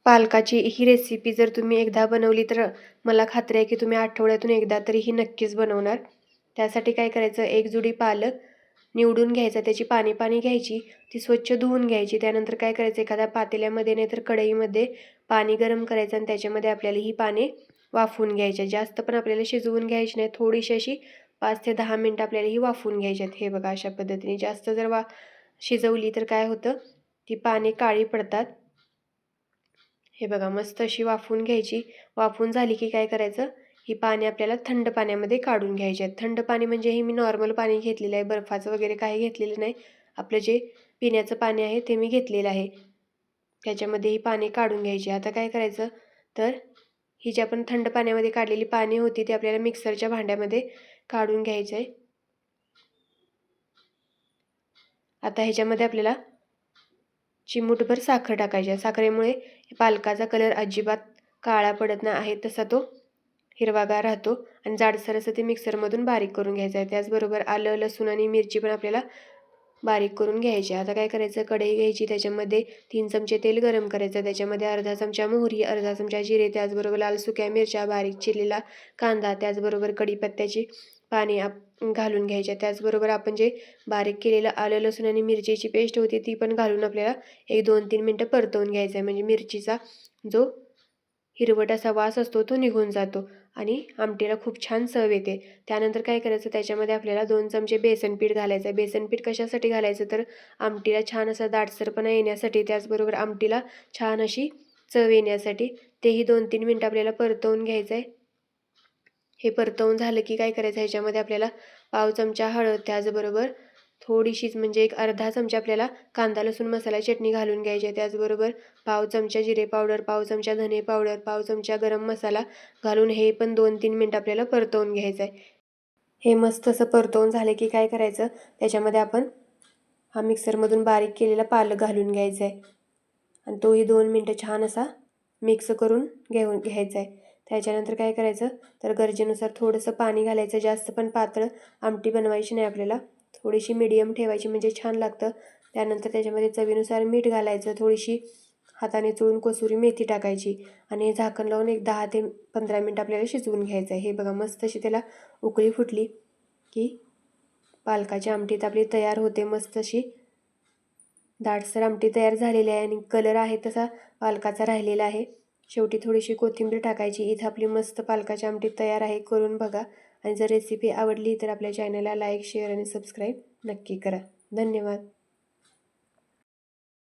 पालकाची ही रेसिपी जर तुम्ही एकदा बनवली तर मला खात्री आहे की तुम्ही आठवड्यातून एकदा तरी ही नक्कीच बनवणार. त्यासाठी काय करायचं, एक जुडी पालक निवडून घ्यायचा, त्याची पाणी घ्यायची, ती स्वच्छ धुवून घ्यायची. त्यानंतर काय करायचं, एखाद्या पातेल्यामध्ये नाहीतर कढईमध्ये पाणी गरम करायचं आणि त्याच्यामध्ये आपल्याला ही पाने वाफवून घ्यायच्या. जास्त पण आपल्याला शिजवून घ्यायची नाही, थोडीशी अशी 5 ते 10 मिनटं आपल्याला ही वाफवून घ्यायच्यात. हे बघा अशा पद्धतीने. जास्त जर शिजवली तर काय होतं, ती पाने काळी पडतात. हे बघा मस्त अशी वाफवून घ्यायची. वाफवून झाली की काय करायचं, ही पाणी आपल्याला थंड पाण्यामध्ये काढून घ्यायची आहेत. थंड पाणी म्हणजे हे मी नॉर्मल पाणी घेतलेलं आहे, बर्फाचं वगैरे काही घेतलेलं नाही. आपलं जे पिण्याचं पाणी आहे ते मी घेतलेलं आहे. त्याच्यामध्ये ही पाणी काढून घ्यायची. आता काय करायचं, तर ही जी आपण थंड पाण्यामध्ये काढलेली पाणी होती ती आपल्याला मिक्सरच्या भांड्यामध्ये काढून घ्यायचं आहे. आता ह्याच्यामध्ये आपल्याला चिमूटभर साखर टाकायची आहे. साखरेमुळे पालकाचा कलर अजिबात काळा पडत नाही आहे, तसा तो हिरवागार राहतो आणि जाडसर असं ते मिक्सरमधून बारीक करून घ्यायचं आहे. त्याचबरोबर आलं, लसूण आणि मिरची पण आपल्याला बारीक करून घ्यायची. आता काय करायचं, कढई घ्यायची, त्याच्यामध्ये 3 चमचे तेल गरम करायचं. त्याच्यामध्ये अर्धा चमचा मोहरी, अर्धा चमचा जिरे, त्याचबरोबर लाल सुक्या मिरच्या, बारीक चिरलेला कांदा, त्याचबरोबर कढीपत्त्याची पाने घालून घ्यायच्या. त्याचबरोबर आपण जे बारीक केलेलं आलं, लसूण आणि मिरचीची पेस्ट होती ती पण घालून आपल्याला 1-2-3 मिनटं परतवून घ्यायचं आहे. म्हणजे मिरचीचा जो हिरवट असा वास असतो तो निघून जातो आणि आमटीला खूप छान चव येते. त्यानंतर काय करायचं, त्याच्यामध्ये आपल्याला 2 चमचे बेसन पीठ घालायचं आहे. बेसन पीठ कशासाठी घालायचं, तर आमटीला छान असा दाटसरपणा येण्यासाठी, त्याचबरोबर आमटीला छान अशी चव येण्यासाठी. तेही 2-3 मिनटं आपल्याला परतवून घ्यायचं आहे. हे परतवून झालं की काय करायचं, ह्याच्यामध्ये आपल्याला पाव चमचा हळद, त्याचबरोबर थोडीशीच म्हणजे एक अर्धा चमचा आपल्याला कांदा लसूण मसाला चटणी घालून घ्यायची आहे. त्याचबरोबर पाव चमचा जिरे पावडर, पाव चमचा धने पावडर, पाव चमचा गरम मसाला घालून हे पण 2-3 मिनटं आपल्याला परतवून घ्यायचं आहे. हे मस्त असं परतवून झाले की काय करायचं, त्याच्यामध्ये आपण हा मिक्सरमधून बारीक केलेला पालक घालून घ्यायचा आहे आणि तोही 2 मिनटं छान असा मिक्स करून घ्यायचा आहे. त्याच्यानंतर काय करायचं, तर गरजेनुसार थोडंसं पाणी घालायचं. जास्त पण पातळ आमटी बनवायची नाही आपल्याला, थोडीशी मीडियम ठेवायची म्हणजे छान लागतं. त्यानंतर त्याच्यामध्ये चवीनुसार मीठ घालायचं, थोडीशी हाताने चोळून कसुरी मेथी टाकायची आणि झाकण लावून एक 10 ते 15 मिनटं आपल्याला शिजवून घ्यायचं आहे. हे बघा मस्त अशी त्याला उकळी फुटली की पालकाची आमटी आपली तयार होते. मस्त अशी दाटसर आमटी तयार झालेली आहे आणि कलर आहे तसा पालकाचा राहिलेला आहे. शेवटी थोडीशी कोथिंबीर टाकायची. इथं आपली मस्त पालकाची आमटी तयार आहे, करून बघा. आणि जर रेसिपी आवडली तर आपल्या चॅनलला लाईक, शेअर आणि सबस्क्राईब नक्की करा. धन्यवाद.